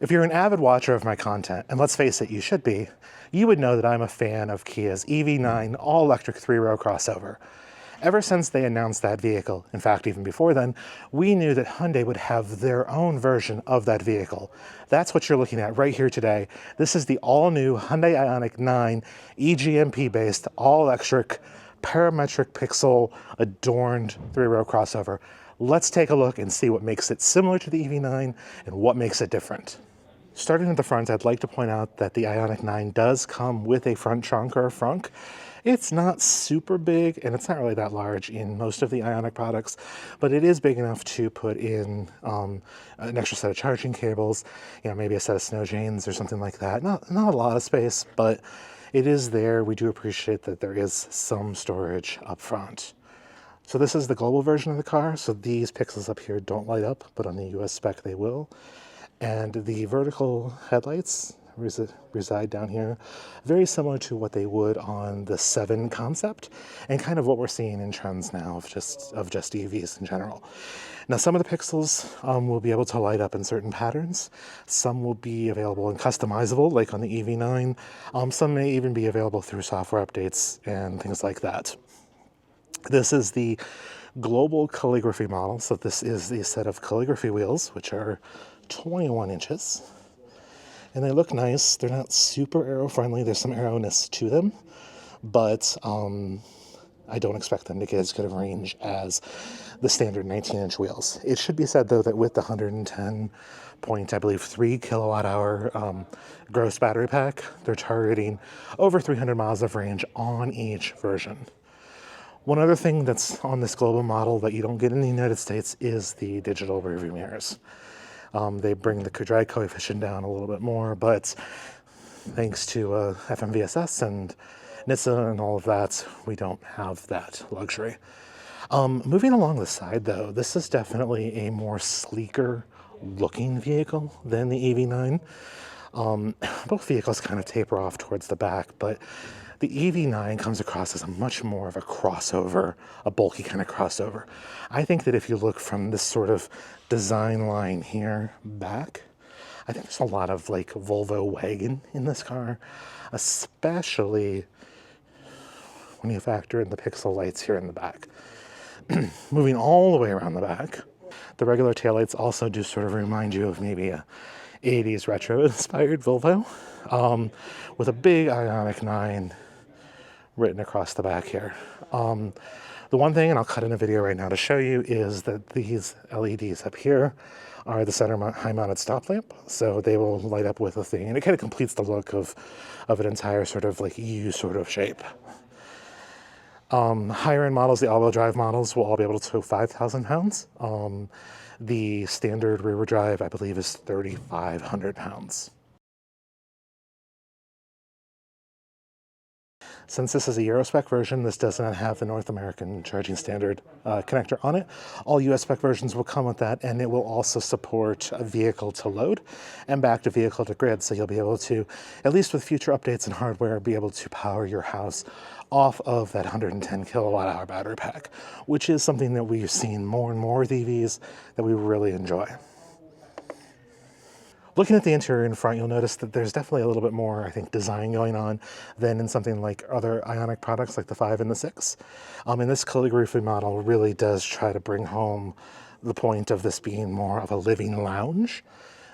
If you're an avid watcher of my content, and let's face it, you should be, you would know that I'm a fan of Kia's EV9 all-electric three-row crossover. Ever since they announced that vehicle, in fact even before then, we knew that Hyundai would have their own version of that vehicle. That's what you're looking at right here today. This is the all-new Hyundai Ioniq 9 EGMP-based all-electric parametric pixel adorned three-row crossover. Let's take a look and see what makes it similar to the EV9 and what makes it different. Starting at the front, I'd like to point out that the Ioniq 9 does come with a front trunk or a frunk. It's not super big, and it's not really that large in most of the Ioniq products, but it is big enough to put in an extra set of charging cables, maybe a set of snow chains or something like that. Not a lot of space, but it is there. We do appreciate that there is some storage up front. So this is the global version of the car, so these pixels up here don't light up, but on the US spec they will. And the vertical headlights reside down here, very similar to what they would on the 7 concept, and kind of what we're seeing in trends now of just EVs in general. Now, some of the pixels will be able to light up in certain patterns. Some will be available and customizable, like on the EV9. Some may even be available through software updates and things like that. This is the global calligraphy model. So this is the set of calligraphy wheels, which are 21 inches. And they look nice. They're not super aero-friendly. There's some aero-ness to them, but I don't expect them to get as good of range as the standard 19-inch wheels. It should be said, though, that with the 3 kilowatt hour gross battery pack, they're targeting over 300 miles of range on each version. One other thing that's on this global model that you don't get in the United States is the digital rearview mirrors. They bring the drag coefficient down a little bit more, but thanks to FMVSS and NHTSA and all of that, we don't have that luxury. Moving along the side, though, this is definitely a more sleeker looking vehicle than the EV9. Both vehicles kind of taper off towards the back, but the EV9 comes across as a much more of a crossover, a bulky kind of crossover. I think that if you look from this sort of design line here back, I think there's a lot of like Volvo wagon in this car, especially when you factor in the pixel lights here in the back. Moving all the way around the back, the regular taillights also do sort of remind you of maybe a 80s retro-inspired Volvo, with a big Ioniq 9 written across the back here. The one thing, and I'll cut in a video right now to show you, is that these LEDs up here are the center high-mounted stop lamp, so they will light up with a thing, and it kind of completes the look of an entire sort of like U sort of shape. Higher end models, the all-wheel drive models, will all be able to tow 5,000 pounds. The standard rear-wheel drive, I believe, is 3,500 pounds. Since this is a Euro spec version, this does not have the North American charging standard connector on it. All US spec versions will come with that, and it will also support a vehicle to load and back to vehicle to grid. So you'll be able to, at least with future updates and hardware, be able to power your house off of that 110 kilowatt hour battery pack, which is something that we've seen more and more with EVs that we really enjoy. Looking at the interior in front, you'll notice that there's definitely a little bit more, I think, design going on than in something like other Ioniq products like the 5 and the 6. And this calligraphy model really does try to bring home the point of this being more of a living lounge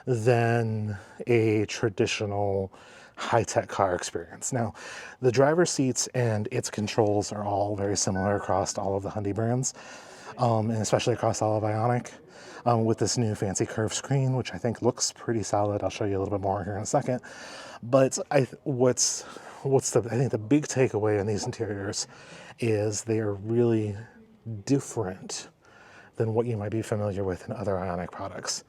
than a traditional high-tech car experience. Now, the driver's seats and its controls are all very similar across all of the Hyundai brands, and especially across all of Ioniq. With this new fancy curved screen, which I think looks pretty solid. I'll show you a little bit more here in a second. But I think the big takeaway in these interiors is they are really different than what you might be familiar with in other Ioniq products.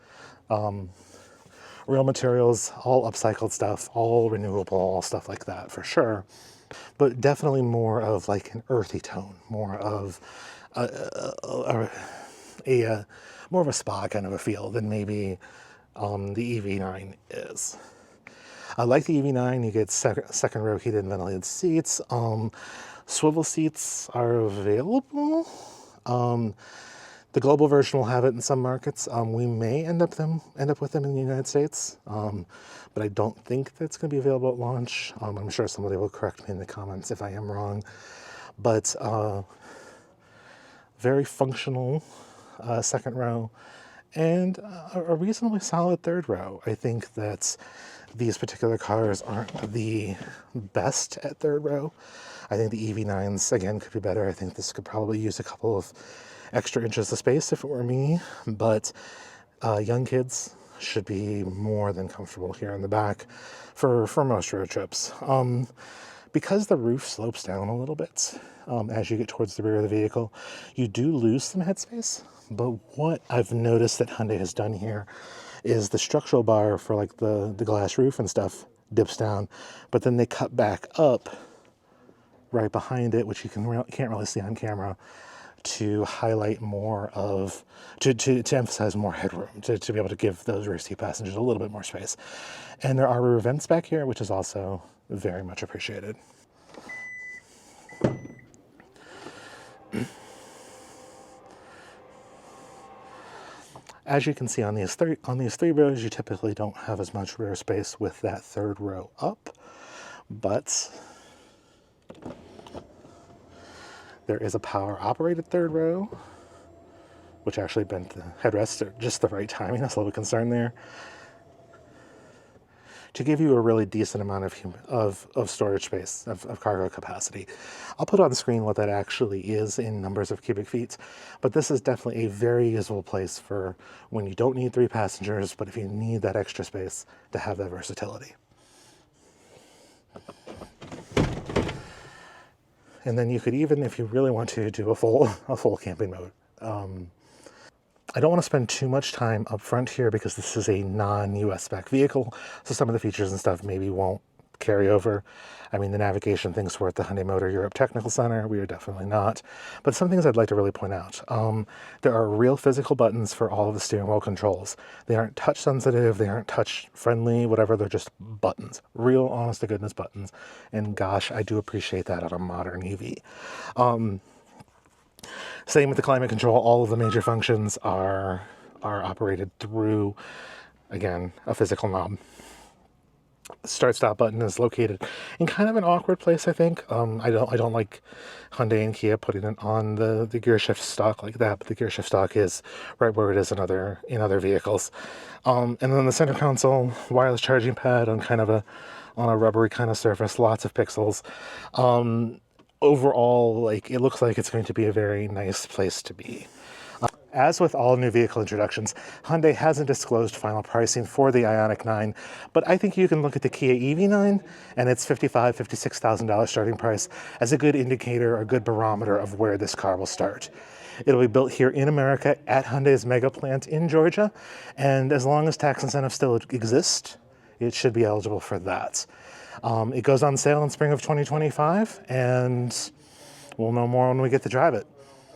Real materials, all upcycled stuff, all renewable, all stuff like that for sure. But definitely more of like an earthy tone, more of more of a spa kind of a feel than maybe the EV9 is. I like the EV9. You get second row heated and ventilated seats. Swivel seats are available. The global version will have it in some markets. We may end up with them in the United States, but I don't think that's going to be available at launch. I'm sure somebody will correct me in the comments if I am wrong. But very functional second row and a reasonably solid third row. I think that these particular cars aren't the best at third row. I think the EV9s, again, could be better. I think this could probably use a couple of extra inches of space if it were me, but young kids should be more than comfortable here in the back for most road trips. Because the roof slopes down a little bit as you get towards the rear of the vehicle, you do lose some headspace. But what I've noticed that Hyundai has done here is the structural bar for like the glass roof and stuff dips down, but then they cut back up right behind it, which you can't really see on camera, to highlight more of, to emphasize more headroom, to be able to give those rear seat passengers a little bit more space. And there are rear vents back here, which is also very much appreciated. As you can see on these three rows, you typically don't have as much rear space with that third row up, but there is a power-operated third row, which actually bent the headrests at just the right timing. That's a little concern there, to give you a really decent amount of storage space, of cargo capacity. I'll put on the screen what that actually is in numbers of cubic feet, but this is definitely a very useful place for when you don't need 3 passengers, but if you need that extra space to have that versatility. And then you could even, if you really want to, do a full camping mode. I don't want to spend too much time up front here because this is a non-US spec vehicle, so some of the features and stuff maybe won't carry over. I mean, the navigation things were at the Hyundai Motor Europe Technical Center. We are definitely not. But some things I'd like to really point out. There are real physical buttons for all of the steering wheel controls. They aren't touch sensitive, they aren't touch friendly, whatever, they're just buttons. Real, honest to goodness buttons. And gosh, I do appreciate that on a modern EV. Same with the climate control. All of the major functions are operated through, again, a physical knob. The start-stop button is located in kind of an awkward place, I think. I don't like Hyundai and Kia putting it on the gear shift stock like that, but the gear shift stock is right where it is in other vehicles. And then the center console, wireless charging pad on a rubbery kind of surface, lots of pixels. Overall, like, it looks like it's going to be a very nice place to be. As with all new vehicle introductions, Hyundai hasn't disclosed final pricing for the Ioniq 9, but I think you can look at the Kia EV9 and its $55,000, $56,000 starting price as a good indicator, a good barometer of where this car will start. It'll be built here in America at Hyundai's mega plant in Georgia, and as long as tax incentives still exist, it should be eligible for that. It goes on sale in spring of 2025, and we'll know more when we get to drive it.